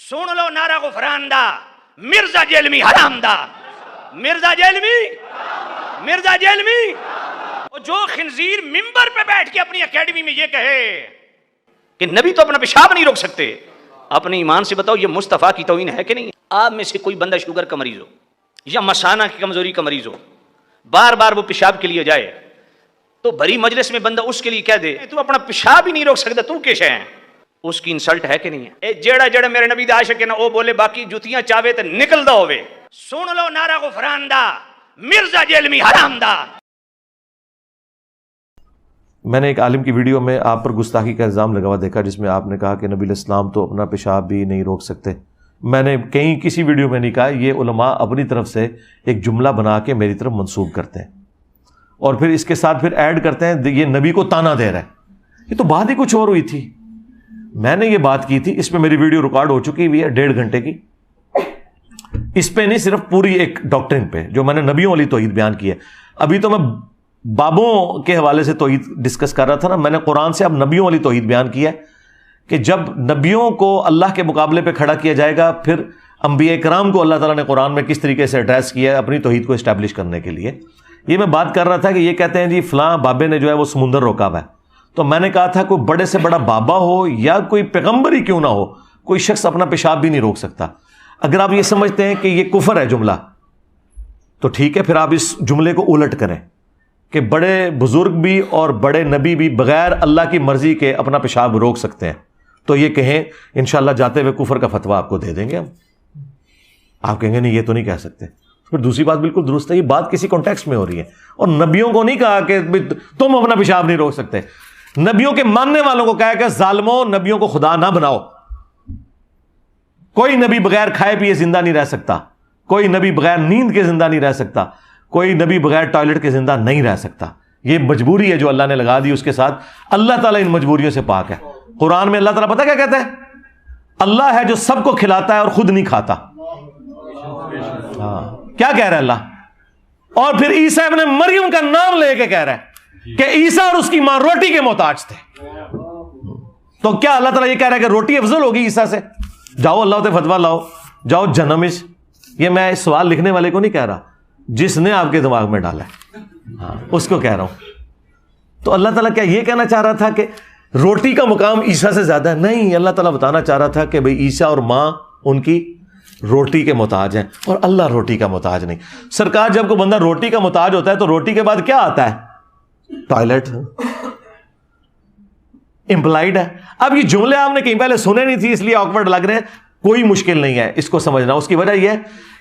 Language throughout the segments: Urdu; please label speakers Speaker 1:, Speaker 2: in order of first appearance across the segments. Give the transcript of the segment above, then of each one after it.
Speaker 1: سن لو نعرہ غفران دا، مرزا جیلمی حرام دا، مرزا جیلمی جو خنزیر ممبر پہ بیٹھ کے اپنی اکیڈمی میں یہ کہے کہ نبی تو اپنا پیشاب نہیں روک سکتے، اپنے ایمان سے بتاؤ یہ مصطفیٰ کی توہین ہے کہ نہیں؟ آپ میں سے کوئی بندہ شوگر کا مریض ہو یا مثانہ کی کمزوری کا مریض ہو، بار بار وہ پیشاب کے لیے جائے تو بڑی مجلس میں بندہ اس کے لیے کہہ دے تو اپنا پیشاب ہی نہیں روک سکتا، تو کیسے ہیں؟ اس کی انسلٹ ہے کہ نہیں ہے؟ اے جیڑا میرے نبی دا عاشق ہے نا وہ بولے باقی جوتیاں چاہے تو نکل دا ہوئے، سن لو نعرہ غفران دا، مرزا جیلمی حرام دا۔
Speaker 2: میں نے ایک عالم کی ویڈیو میں آپ پر گستاخی کا الزام لگا ہوا دیکھا جس میں آپ نے کہا کہ نبی علیہ السلام تو اپنا پیشاب بھی نہیں روک سکتے۔ میں نے کہیں کسی ویڈیو میں نہیں کہا، یہ علماء اپنی طرف سے ایک جملہ بنا کے میری طرف منسوب کرتے ہیں اور پھر اس کے ساتھ پھر ایڈ کرتے ہیں یہ نبی کو تانا دے رہا ہے۔ یہ تو بات ہی کچھ اور ہوئی تھی، میں نے یہ بات کی تھی، اس پہ میری ویڈیو ریکارڈ ہو چکی ہوئی ہے 1.5 گھنٹے کی، اس پہ نہیں صرف پوری ایک ڈاکٹرن پہ جو میں نے نبیوں والی توحید بیان کی ہے۔ ابھی تو میں بابوں کے حوالے سے توحید ڈسکس کر رہا تھا نا، میں نے قرآن سے اب نبیوں والی توحید بیان کی ہے کہ جب نبیوں کو اللہ کے مقابلے پہ کھڑا کیا جائے گا پھر انبیاء کرام کو اللہ تعالیٰ نے قرآن میں کس طریقے سے ایڈریس کیا ہے اپنی توحید کو اسٹیبلش کرنے کے لیے۔ یہ میں بات کر رہا تھا کہ یہ کہتے ہیں جی فلاں بابے نے جو ہے وہ سمندر روکا ہوا ہے، تو میں نے کہا تھا کوئی بڑے سے بڑا بابا ہو یا کوئی پیغمبر ہی کیوں نہ ہو، کوئی شخص اپنا پیشاب بھی نہیں روک سکتا۔ اگر آپ یہ سمجھتے ہیں کہ یہ کفر ہے جملہ تو ٹھیک ہے، پھر آپ اس جملے کو الٹ کریں کہ بڑے بزرگ بھی اور بڑے نبی بھی بغیر اللہ کی مرضی کے اپنا پیشاب روک سکتے ہیں، تو یہ کہیں انشاءاللہ جاتے ہوئے کفر کا فتویٰ آپ کو دے دیں گے ہم۔ آپ کہیں گے نہیں یہ تو نہیں کہہ سکتے، پھر دوسری بات بالکل درست ہے، یہ بات کسی کانٹیکسٹ میں ہو رہی ہے اور نبیوں کو نہیں کہا کہ تم اپنا پیشاب نہیں روک سکتے، نبیوں کے ماننے والوں کو کہا کہ ظالموں نبیوں کو خدا نہ بناؤ۔ کوئی نبی بغیر کھائے پیے زندہ نہیں رہ سکتا، کوئی نبی بغیر نیند کے زندہ نہیں رہ سکتا، کوئی نبی بغیر ٹوائلٹ کے زندہ نہیں رہ سکتا۔ یہ مجبوری ہے جو اللہ نے لگا دی، اس کے ساتھ اللہ تعالیٰ ان مجبوریوں سے پاک ہے۔ قرآن میں اللہ تعالیٰ پتہ کیا کہتا ہے؟ اللہ ہے جو سب کو کھلاتا ہے اور خود نہیں کھاتا۔ ہاں کیا کہہ رہا ہے اللہ؟ اور پھر عیسیٰ ابن مریم کا نام لے کے کہہ رہا ہے کہ عیسیٰ اور اس کی ماں روٹی کے محتاج تھے۔ تو کیا اللہ تعالیٰ یہ کہہ رہا ہے کہ روٹی افضل ہوگی عیسیٰ سے؟ جاؤ اللہ تے فتویٰ لاؤ، جاؤ جنمش۔ یہ میں اس سوال لکھنے والے کو نہیں کہہ رہا، جس نے آپ کے دماغ میں ڈالا ہے ہاں اس کو کہہ رہا ہوں۔ تو اللہ تعالیٰ کیا یہ کہنا چاہ رہا تھا کہ روٹی کا مقام عیسیٰ سے زیادہ ہے؟ نہیں، اللہ تعالیٰ بتانا چاہ رہا تھا کہ بھئی عیسیٰ اور ماں ان کی روٹی کے محتاج ہیں اور اللہ روٹی کا محتاج نہیں۔ سرکار جب کوئی بندہ روٹی کا محتاج ہوتا ہے تو روٹی کے بعد کیا آتا ہے؟ ٹوائلٹ امپلائڈ ہے۔ اب یہ جملے آپ نے کہیں پہلے سنے نہیں تھی اس لیے آکورڈ لگ رہے ہیں، کوئی مشکل نہیں ہے اس کو سمجھنا۔ اس کی وجہ یہ ہے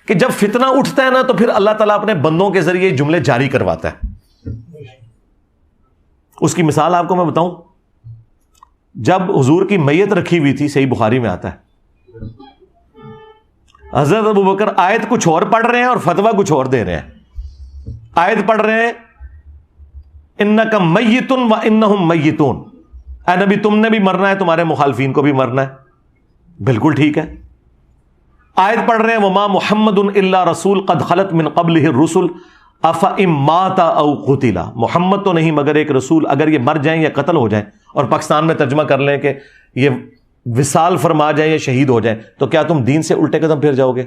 Speaker 2: کہ جب فتنہ اٹھتا ہے نا تو پھر اللہ تعالیٰ اپنے بندوں کے ذریعے جملے جاری کرواتا ہے۔ اس کی مثال آپ کو میں بتاؤں، جب حضور کی میت رکھی ہوئی تھی، صحیح بخاری میں آتا ہے، حضرت ابوبکر آیت کچھ اور پڑھ رہے ہیں اور فتویٰ کچھ اور دے رہے ہیں۔ آیت پڑھ رہے ہیں انک میت و انہم میتون، اے نبی تم نے بھی مرنا ہے، تمہارے مخالفین کو بھی مرنا ہے، بالکل ٹھیک ہے۔ آیت پڑھ رہے ہیں وما محمد الا رسول قد خلت من قبلہ الرسل افئن مات او قتل، محمد تو نہیں مگر ایک رسول، اگر یہ مر جائیں یا قتل ہو جائیں، اور پاکستان میں ترجمہ کر لیں کہ یہ وصال فرما جائیں یا شہید ہو جائیں، تو کیا تم دین سے الٹے قدم پھر جاؤ گے؟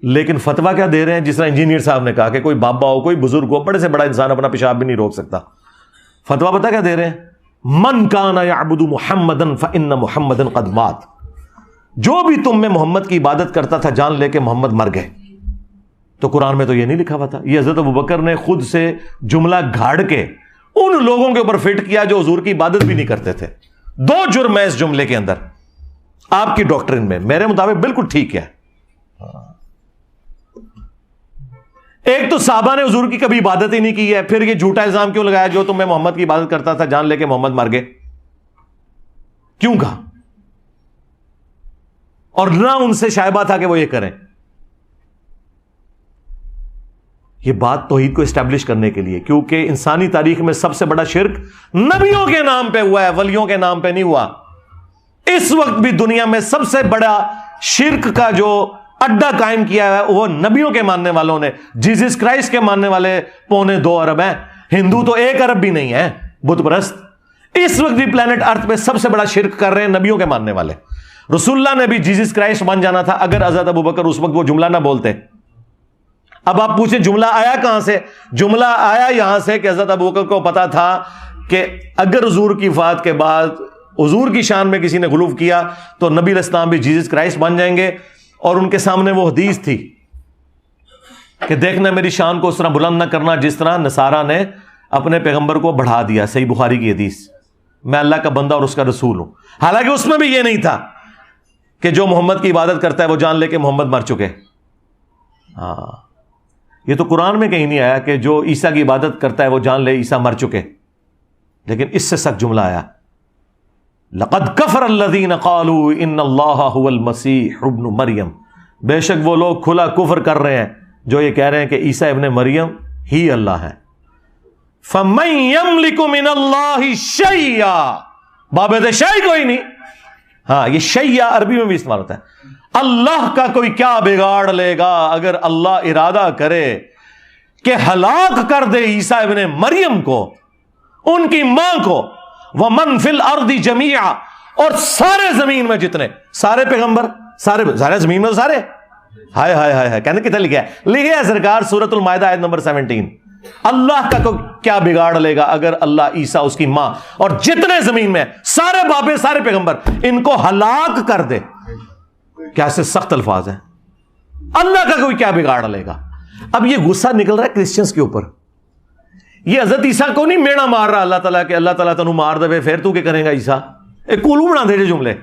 Speaker 2: لیکن فتویٰ کیا دے رہے ہیں؟ جس طرح انجینئر صاحب نے کہا کہ کوئی بابا ہو، کوئی بزرگ ہو، بڑے سے بڑا انسان اپنا پیشاب بھی نہیں روک سکتا۔ فتویٰ پتہ کیا دے رہے ہیں؟ من کان یعبد محمدا فان محمدا قد مات، جو بھی تم میں محمد کی عبادت کرتا تھا جان لے کے محمد مر گئے۔ تو قرآن میں تو یہ نہیں لکھا ہوا تھا، یہ حضرت ابوبکر نے خود سے جملہ گھاڑ کے ان لوگوں کے اوپر فٹ کیا جو حضور کی عبادت بھی نہیں کرتے تھے۔ 2 جرم ہے اس جملے کے اندر آپ کی ڈاکٹرن میں، میرے مطابق بالکل ٹھیک ہے۔ ایک تو صحابہ نے حضور کی کبھی عبادت ہی نہیں کی ہے، پھر یہ جھوٹا الزام کیوں لگایا جو تم میں محمد کی عبادت کرتا تھا جان لے کے محمد مر گئے؟ کیوں کہا؟ اور نہ ان سے شائبہ تھا کہ وہ یہ کریں۔ یہ بات توحید کو اسٹیبلش کرنے کے لیے، کیونکہ انسانی تاریخ میں سب سے بڑا شرک نبیوں کے نام پہ ہوا ہے، ولیوں کے نام پہ نہیں ہوا۔ اس وقت بھی دنیا میں سب سے بڑا شرک کا جو اڈا قائم کیا ہے وہ نبیوں کے ماننے والوں نے۔ جیزس کرائسٹ کے ماننے والے 2.25 ارب ہیں، ہندو تو 1 ارب بھی نہیں ہے بت پرست۔ اس وقت بھی پلانٹ ارتھ پہ سب سے بڑا شرک کر رہے ہیں نبیوں کے ماننے والے۔ رسول اللہ نے بھی جیسس کرائسٹ بن جانا تھا اگر حضرت ابو بکر اس وقت وہ جملہ نہ بولتے. اب آپ پوچھیں جملہ آیا کہاں سے؟ جملہ آیا یہاں سے کہ حضرت ابو بکر کو پتا تھا کہ اگر حضور کی وفات کے بعد حضور کی شان میں کسی نے غلو کیا تو نبی علیہ السلام بھی جیسس کرائسٹ بن جائیں گے. اور ان کے سامنے وہ حدیث تھی کہ دیکھنا میری شان کو اس طرح بلند نہ کرنا جس طرح نصارہ نے اپنے پیغمبر کو بڑھا دیا. صحیح بخاری کی حدیث، میں اللہ کا بندہ اور اس کا رسول ہوں. حالانکہ اس میں بھی یہ نہیں تھا کہ جو محمد کی عبادت کرتا ہے وہ جان لے کہ محمد مر چکے. ہاں، یہ تو قرآن میں کہیں نہیں آیا کہ جو عیسیٰ کی عبادت کرتا ہے وہ جان لے عیسیٰ مر چکے. لیکن اس سے سخت جملہ آیا، لقد کفر الذین قالوا ان اللہ هو المسیح ابن مریم. بے شک وہ لوگ کھلا کفر کر رہے ہیں جو یہ کہہ رہے ہیں کہ عیسیٰ ابن مریم ہی اللہ ہے. فمن یملک من اللہ شیئا، بابت شیء کوئی نہیں. ہاں، یہ شیء عربی میں بھی استعمال ہوتا ہے. اللہ کا کوئی کیا بگاڑ لے گا اگر اللہ ارادہ کرے کہ ہلاک کر دے عیسیٰ ابن مریم کو، ان کی ماں کو، ومن فی الارض جمیعا، اور سارے زمین میں جتنے سارے پیغمبر، سارے زمین میں سارے. ہائے ہائے ہائے، کہنے کتنے لکھا ہے؟ لکھے ہے سرکار سورۃ المائدہ آیت نمبر 17. اللہ کا کیا بگاڑ لے گا اگر اللہ عیسیٰ، اس کی ماں اور جتنے زمین میں سارے بابے، سارے پیغمبر، ان کو ہلاک کر دے. کیا سے سخت الفاظ ہیں. اللہ کا کوئی کیا بگاڑ لے گا. اب یہ غصہ نکل رہا ہے کرسچنز کے اوپر. یہ حضرت عیسیٰ کو نہیں میڑا مار رہا اللہ تعالیٰ کہ اللہ تعالیٰ تنو مار دے پھر تو کیا کرے گا عیسیٰ. ایک کولو بنا دے جملے.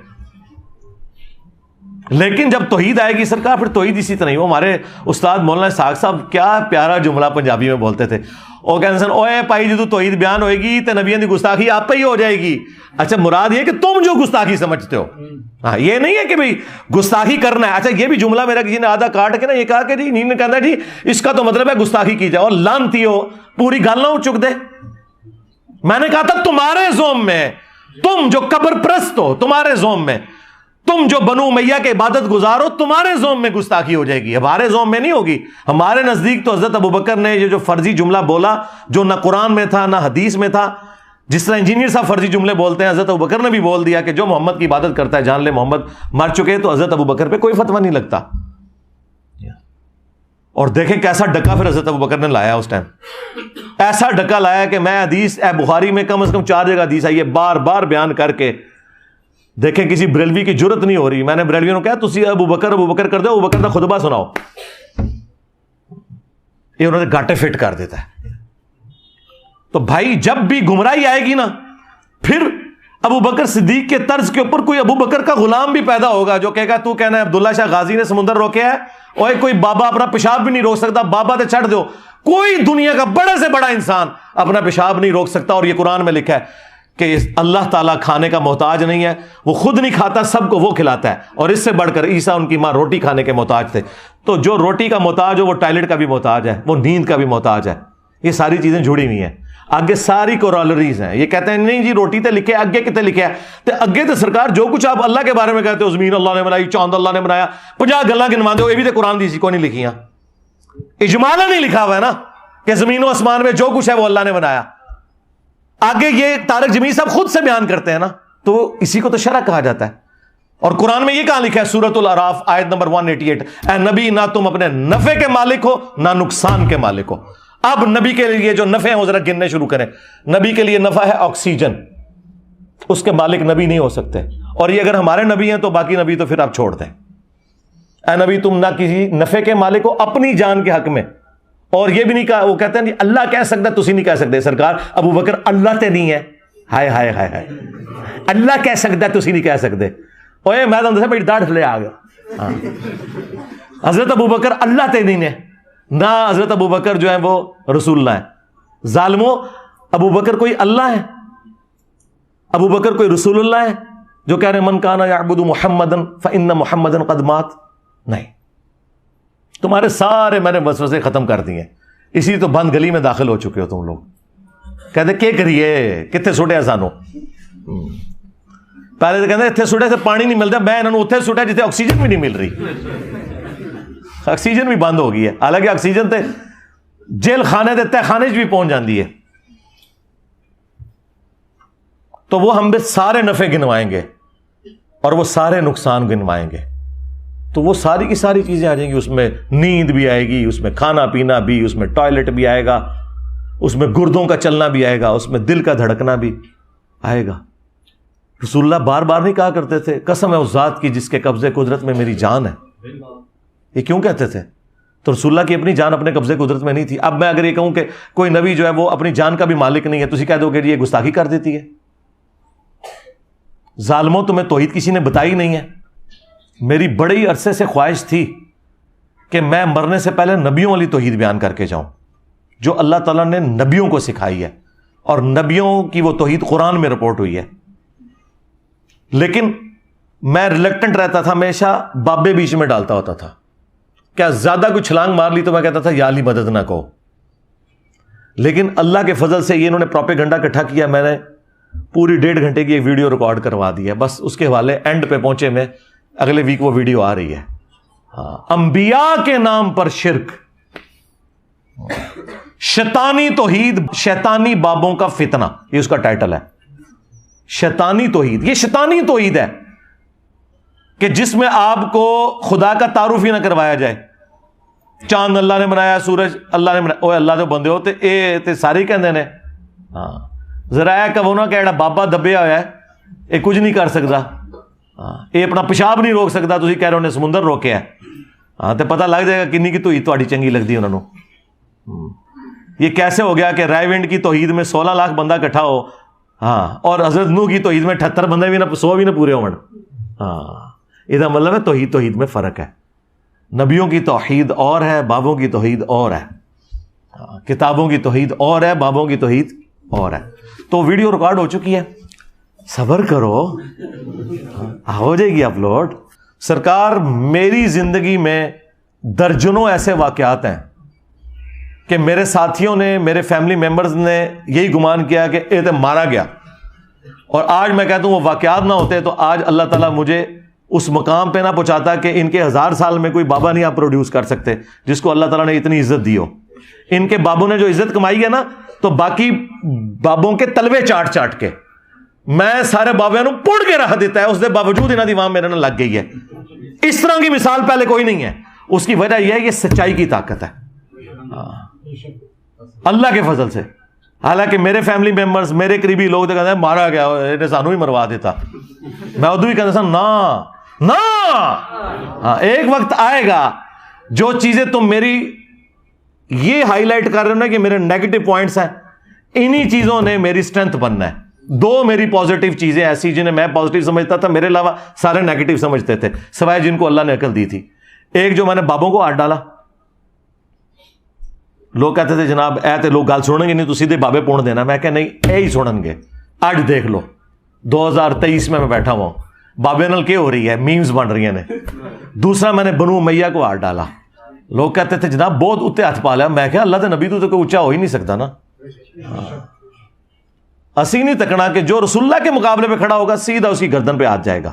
Speaker 2: لیکن جب توحید آئے گی سرکار، پھر توحید اسی طرح نہیں. وہ ہمارے استاد مولانا اسحاق صاحب کیا پیارا جملہ پنجابی میں بولتے تھے. وہ کہتے ہیں اوے پائی جدو توحید بیان ہوئے گی تو نبیوں کی گستاخی آپ پہ ہی ہو جائے گی. اچھا، مراد یہ کہ تم جو گستاخی سمجھتے ہو. ہاں، یہ نہیں ہے کہ بھئی گستاخی کرنا ہے. اچھا، یہ بھی جملہ میرا کسی نے آدھا کاٹ کے نا یہ کہا کہ جی نہیں کہنا جی اس کا تو مطلب ہے گستاخی کی جائے، اور لانتی ہو پوری گل نہ چک دے. میں نے کہا تھا تمہارے زوم میں، تم جو قبر پرست ہو تمہارے زوم میں، تم جو بنو امیہ کے عبادت گزار ہو تمہارے زوم میں گستاخی ہو جائے گی، ہمارے زوم میں نہیں ہوگی. ہمارے نزدیک تو حضرت ابوبکر نے یہ جو فرضی جملہ بولا جو نہ قرآن میں تھا نہ حدیث میں تھا، جس طرح انجینئر صاحب فرضی جملے بولتے ہیں، حضرت ابوبکر نے بھی بول دیا کہ جو محمد کی عبادت کرتا ہے جان لے محمد مر چکے. تو حضرت ابوبکر پہ کوئی فتویٰ نہیں لگتا. اور دیکھیں کیسا ڈکا پھر حضرت ابوبکر نے لایا اس ٹائم. ایسا ڈکا لایا کہ میں حدیث بخاری میں کم از کم 4 جگہ حدیث آئی ہے بار بار بیان کر کے. دیکھیں کسی بریلوی کی جرت نہیں ہو رہی. میں نے بریلویوں کو کہا تسی ابوبکر کر دو، ابوبکر کا خطبہ سناؤ. یہ انہوں نے گاٹے فٹ کر دیتا ہے. تو بھائی جب بھی گمراہی آئے گی نا، پھر ابوبکر صدیق کے طرز کے اوپر کوئی ابوبکر کا غلام بھی پیدا ہوگا جو کہے گا تو کہنا ہے عبداللہ شاہ غازی نے سمندر روکیا ہے، اور کوئی بابا اپنا پیشاب بھی نہیں روک سکتا، بابا تے چھڑ دو. کوئی دنیا کا بڑے سے بڑا انسان اپنا پیشاب نہیں روک سکتا. اور یہ قرآن میں لکھا ہے کہ اللہ تعالیٰ کھانے کا محتاج نہیں ہے، وہ خود نہیں کھاتا، سب کو وہ کھلاتا ہے. اور اس سے بڑھ کر عیسیٰ ان کی ماں روٹی کھانے کے محتاج تھے. تو جو روٹی کا محتاج ہو وہ ٹائلٹ کا بھی محتاج ہے، وہ نیند کا بھی محتاج ہے. یہ ساری چیزیں جڑی ہوئی ہیں. آگے ساری کورالریز ہیں. یہ کہتے ہیں نہیں جی روٹی تے لکھے آگے کتے لکھے ہے تے اگے تے سرکار جو کچھ آپ اللہ کے بارے میں کہتے ہو، زمین اللہ نے بنائی، چاند اللہ نے بنایا، 50 گلاں گنوا دو، یہ بھی تے قرآن دی سی کوئی نہیں لکھیاں. اجمالا نہیں لکھا ہوا ہے نا کہ زمین و آسمان میں جو کچھ ہے وہ اللہ نے بنایا. آگے یہ طارق جمیل صاحب خود سے بیان کرتے ہیں نا، تو اسی کو تو شرع کہا جاتا ہے. اور قرآن میں یہ کہاں لکھا ہے سورۃ الاعراف آیت نمبر 188، اے نبی نہ تم اپنے نفع کے مالک ہو نہ نقصان کے مالک ہو. اب نبی کے لیے جو نفع ہیں وہ ذرا گننے شروع کریں. نبی کے لیے نفع ہے آکسیجن، اس کے مالک نبی نہیں ہو سکتے. اور یہ اگر ہمارے نبی ہیں تو باقی نبی تو پھر آپ چھوڑ دیں. اے نبی تم نہ کسی نفع کے مالک ہو اپنی جان کے حق میں. اور یہ بھی نہیں کہا، وہ کہتے ہیں اللہ کہہ سکتا تسی نہیں کہہ سکتے. سرکار ابوبکر اللہ تے نہیں ہے. ہائے ہائے ہائے ہائے، اللہ کہہ سکتا تسی نہیں کہہ سکتے. اوے میں تو میری داڑھ تھلے آ گیا. حضرت ابوبکر اللہ تے نہیں ہے، نہ حضرت ابوبکر جو ہے وہ رسول اللہ ہے. ظالموں، ابوبکر کوئی اللہ ہے؟ ابوبکر کوئی رسول اللہ ہے جو کہہ رہے من کان یعبد محمدا فإن محمدا قد مات؟ نہیں. تمہارے سارے میں نے وسوسے ختم کر دیے. اسی تو بند گلی میں داخل ہو چکے ہو تم لوگ. کہتے کیا کریے کتنے سٹیا سانو. پہلے تو کہتے اتنے سٹے سے پانی نہیں ملتا، میں انہوں نے اتنے سٹیا جتنے آکسیجن بھی نہیں مل رہی. آکسیجن بھی بند ہو گئی ہے، حالانکہ آکسیجن تے جیل خانے دے تہ خانے بھی پہنچ جاندی ہے. تو وہ ہم بھی سارے نفع گنوائیں گے اور وہ سارے نقصان گنوائیں گے. تو وہ ساری کی ساری چیزیں آ جائیں گی. اس میں نیند بھی آئے گی, اس میں کھانا پینا بھی, اس میں ٹوائلٹ بھی آئے گا, اس میں گردوں کا چلنا بھی آئے گا, اس میں دل کا دھڑکنا بھی آئے گا. رسول اللہ بار بار نہیں کہا کرتے تھے قسم ہے اس ذات کی جس کے قبضے قدرت میں میری جان ہے؟ یہ کیوں کہتے تھے؟ تو رسول اللہ کی اپنی جان اپنے قبضے قدرت میں نہیں تھی. اب میں اگر یہ کہوں کہ کوئی نبی جو ہے وہ اپنی جان کا بھی مالک نہیں ہے تو اسی کہہ دو کہ یہ گستاخی کر دیتی ہے. ظالموں تمہیں توحید کسی نے بتائی نہیں ہے. میری بڑی عرصے سے خواہش تھی کہ میں مرنے سے پہلے نبیوں والی توحید بیان کر کے جاؤں جو اللہ تعالیٰ نے نبیوں کو سکھائی ہے, اور نبیوں کی وہ توحید قرآن میں رپورٹ ہوئی ہے. لیکن میں ریلیکٹنٹ رہتا تھا, ہمیشہ بابے بیچ میں ڈالتا ہوتا تھا. کیا زیادہ کوئی چھلانگ مار لی تو میں کہتا تھا یا علی مدد نہ کہو. لیکن اللہ کے فضل سے یہ انہوں نے پروپیگنڈا اکٹھا کیا. میں نے پوری 1.5 گھنٹے کی ایک ویڈیو ریکارڈ کروا دی ہے, بس اس کے حوالے اینڈ پہ پہنچے میں. اگلے ویک وہ ویڈیو آ رہی ہے. انبیاء کے نام پر شرک, شیطانی توحید, شیطانی بابوں کا فتنہ, یہ اس کا ٹائٹل ہے. شیطانی توحید, یہ شیطانی توحید ہے کہ جس میں آپ کو خدا کا تعارف ہی نہ کروایا جائے. چاند اللہ نے بنایا, سورج اللہ نے بنایا. اوے اللہ دے بندے ہو تے سارے کہندے نے ہاں ذرا کہ وہ نہ کہ بابا دبیا ہوا ہے یہ کچھ نہیں کر سکتا, یہ اپنا پیشاب نہیں روک سکتا, تسی کہہ رہے ہو نے سمندر روکیا ہے. ہاں تو پتہ لگ جائے گا کنی کی توحید تہاڈی چنگی لگدی انہوں نے. یہ کیسے ہو گیا کہ رائے ونڈ کی توحید میں 16 لاکھ بندہ اکٹھا ہو, ہاں, اور حضرت نوح کی توحید میں 78 بندے بھی نہ 100 بھی نہ پورے ہون. ہاں یہ مطلب ہے توحید میں فرق ہے. نبیوں کی توحید اور ہے, بابوں کی توحید اور ہے. کتابوں کی توحید اور ہے, بابوں کی توحید اور ہے. تو ویڈیو ریکارڈ ہو چکی ہے, صبر کرو, ہو جائے گی اپلوڈ. سرکار میری زندگی میں درجنوں ایسے واقعات ہیں کہ میرے ساتھیوں نے, میرے فیملی ممبرز نے یہی گمان کیا کہ یہ تو مارا گیا, اور آج میں کہتا ہوں وہ واقعات نہ ہوتے تو آج اللہ تعالیٰ مجھے اس مقام پہ نہ پہنچاتا کہ ان کے 1000 سال میں کوئی بابا نہیں آپ پروڈیوس کر سکتے جس کو اللہ تعالیٰ نے اتنی عزت دی ہو. ان کے بابوں نے جو عزت کمائی ہے نا, تو باقی بابوں کے تلوے چاٹ چاٹ کے میں سارے بابیاں نو پڑ کے رکھ دیتا ہے, اس دے باوجود انہاں دی وہاں میرے نال لگ گئی ہے. اس طرح کی مثال پہلے کوئی نہیں ہے. اس کی وجہ یہ ہے کہ سچائی کی طاقت ہے اللہ کے فضل سے. حالانکہ میرے فیملی ممبرز, میرے قریبی لوگ تو کہتے ہیں مارا گیا, انہیں سانو ہی مروا دیتا. میں ادو ہی کہتا تھا نا, ہاں ایک وقت آئے گا جو چیزیں تم میری یہ ہائی لائٹ کر رہے ہو نا کہ میرے نیگیٹو پوائنٹس ہیں, انہی چیزوں نے میری اسٹرینتھ بننا ہے. 2 میری پازیٹیو چیزیں ایسی جنہیں میں پازیٹیو سمجھتا تھا, میرے علاوہ سارے نیگیٹو سمجھتے تھے سوائے جن کو اللہ نے عقل دی تھی. ایک جو میں نے بابوں کو ہاتھ ڈالا, لوگ کہتے تھے جناب اے تے لوگ گل سنیں گے نہیں تو سیدھے بابے پون دینا. میں کہ نہیں, اے ہی سنن گے. آج دیکھ لو 2023 میں بیٹھا ہوا ہوں, بابے نال کیا ہو رہی ہے, میمز بن رہی ہیں. دوسرا میں نے بنو امیہ کو ہاتھ ڈالا. لوگ کہتے تھے جناب بہت اتنے ہاتھ پا لیا. میں کہا اللہ دے نبی تو کوئی اونچا ہو ہی نہیں سکتا نا. اسی نہیں تکنا کہ جو رسول اللہ کے مقابلے پہ کھڑا ہوگا سیدھا اس کی گردن پہ ہاتھ جائے گا.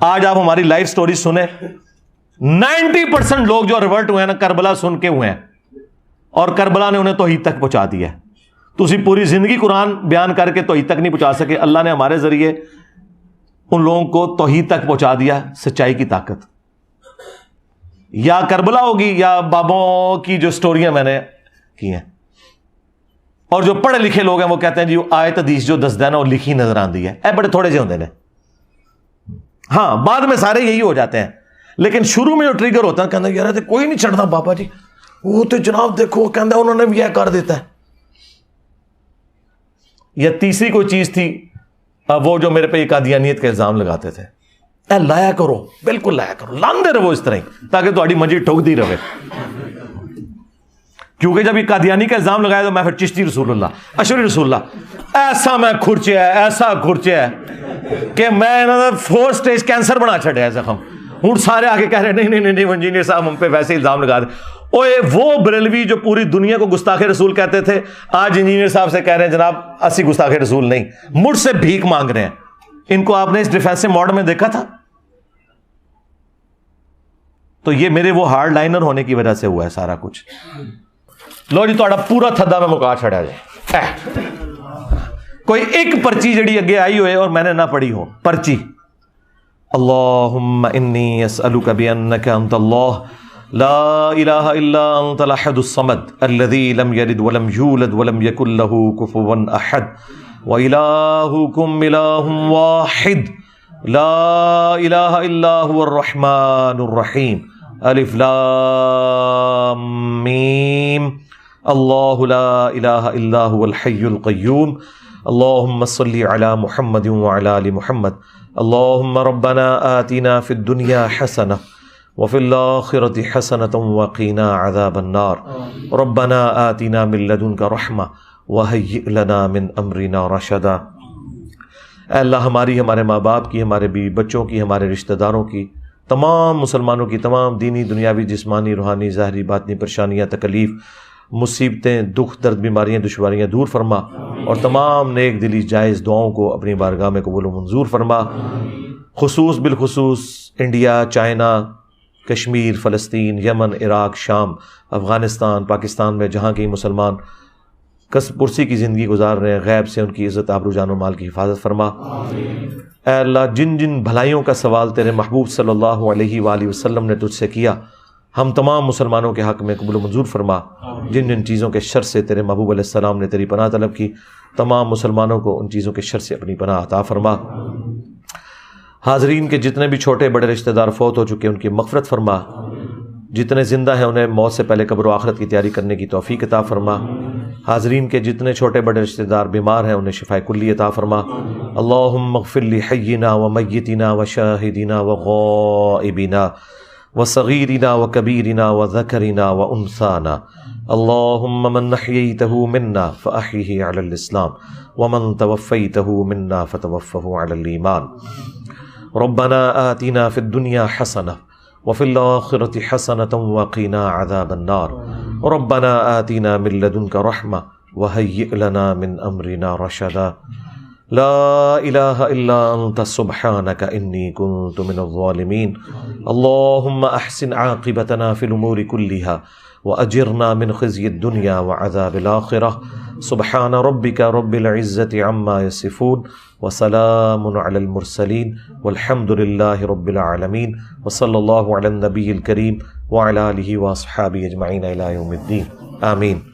Speaker 2: آج آپ ہماری لائف سٹوری سنیں, 90% لوگ جو ریورٹ ہوئے ہیں نا کربلا سن کے ہوئے ہیں, اور کربلا نے انہیں توحید تک پہنچا دیا ہے. تو اسی پوری زندگی قرآن بیان کر کے توحید تک نہیں پہنچا سکے. اللہ نے ہمارے ذریعے ان لوگوں کو توحید تک پہنچا دیا. سچائی کی طاقت یا کربلا ہوگی یا بابوں کی جو سٹوریاں میں نے کی ہیں. اور جو پڑھے لکھے لوگ ہیں وہ کہتے ہیں جی آیت حدیث جو دس دینا وہ لکھی نظر آتی ہے. اے بڑے تھوڑے سے ہوتے ہیں. ہاں بعد میں سارے یہی ہو جاتے ہیں, لیکن شروع میں جو ٹریگر ہوتا ہے کہنا یار تے کوئی نہیں چڑھتا بابا جی, وہ تو جناب دیکھو کہنا انہوں نے بھی یہ کر دیتا ہے. یا تیسری کوئی چیز تھی وہ جو میرے پہ یہ قادیانیت کا الزام لگاتے تھے. اے لایا کرو, بالکل لایا کرو, لاندے رہو اس طرح ہی تاکہ تہاڈی منجی ٹھوکدی رہے. کیونکہ جب یہ قادیانی کا الزام لگایا تو میں پھر چشتی رسول اللہ, اشری رسول اللہ, ایسا میں کھرچیا ہے, ایسا کھرچیا ہے کہ میں 4 سٹیج کینسر بنا چھڑیا ہے زخم. ہوں سارے آگے کہہ رہے نہیں انجینئر صاحب ہم پہ ویسے الزام لگا دیں. اوے وہ بریلوی جو پوری دنیا کو گستاخ رسول کہتے تھے, آج انجینئر صاحب سے کہہ رہے ہیں جناب اسی گستاخ رسول نہیں, مجھ سے بھیک مانگ رہے ہیں. ان کو آپ نے اس ڈیفینسو موڈ میں دیکھا تھا؟ تو یہ میرے وہ ہارڈ لائنر ہونے کی وجہ سے ہوا ہے سارا کچھ. لو جی تھوڑا پورا تھدا میں مکا چھڑیا جائے. کوئی ایک پرچی جڑی اگے آئی ہوئے اور میں نے نہ پڑھی ہو, پرچی اللهم إني أسألك بأنك أنت الله لا إله إلا أنت الأحد الصمد الذي لم يلد ولم يولد ولم يكن له كفوا أحد وإلهكم إله واحد لا إله إلا هو الرحمن الرحيم ألف لام ميم الله لا إله إلا هو الحي القيوم اللهم صل على محمد وعلى آل محمد اللهم ربنا آتنا في الدنيا حسنة وفي الآخرة حسنة وقنا عذاب النار ربنا آتنا من لدنك رحمة وهيئ لنا من أمرنا رشدا۔ اے اللہ ہماری، ہمارے ماں باپ کی، ہمارے بیوی بچوں کی، ہمارے رشتہ داروں کی، تمام مسلمانوں کی تمام دینی دنیاوی جسمانی روحانی ظاہری باطنی پریشانیاں تکلیف مصیبتیں دکھ درد بیماریاں دشواریاں دور فرما، اور تمام نیک دلی جائز دعاؤں کو اپنی بارگاہ میں قبول و منظور فرما۔ خصوص بالخصوص انڈیا، چائنا، کشمیر، فلسطین، یمن، عراق، شام، افغانستان، پاکستان میں جہاں کہیں مسلمان کسب پرسی کی زندگی گزار رہے ہیں، غیب سے ان کی عزت آبرو جان و مال کی حفاظت فرما۔ اے اللہ جن جن بھلائیوں کا سوال تیرے محبوب صلی اللہ علیہ وآلہ وسلم نے تجھ سے کیا، ہم تمام مسلمانوں کے حق میں قبول و منظور فرما۔ جن جن چیزوں کے شر سے تیرے محبوب علیہ السلام نے تیری پناہ طلب کی، تمام مسلمانوں کو ان چیزوں کے شر سے اپنی پناہ عطا فرما۔ حاضرین کے جتنے بھی چھوٹے بڑے رشتہ دار فوت ہو چکے ان کی مغفرت فرما، جتنے زندہ ہیں انہیں موت سے پہلے قبر و آخرت کی تیاری کرنے کی توفیق عطا فرما۔ حاضرین کے جتنے چھوٹے بڑے رشتہ دار بیمار ہیں انہیں شفاء کلی عطا فرما۔ اللہم اغفر لحینا ومیتنا وشاہدنا وغائبنا وصغیرنا وکبیرنا وذکرنا وانثانا اللہم من احییتہ منا فاحیہ علی الاسلام ومن توفیتہ منا فتوفہ علی الایمان۔ ربنا آتنا فی الدنیا حسنہ وفی الآخرۃ حسنۃ وقنا عذاب النار ربنا آتنا من لدنک رحمہ وہیئ لنا من امرنا رشدا لا الہ الا انت سبحانک انی کنت من الظالمین۔ اللہم احسن عاقبتنا فی الامور کلہا وأجرنا من خزي الدنيا وعذاب الآخرة سبحان ربك رب العزة عما يصفون وسلام على المرسلين والحمد لله رب العالمين وصلى الله على النبي الكريم وعلى آله وأصحابه أجمعين إلى يوم الدين آمين۔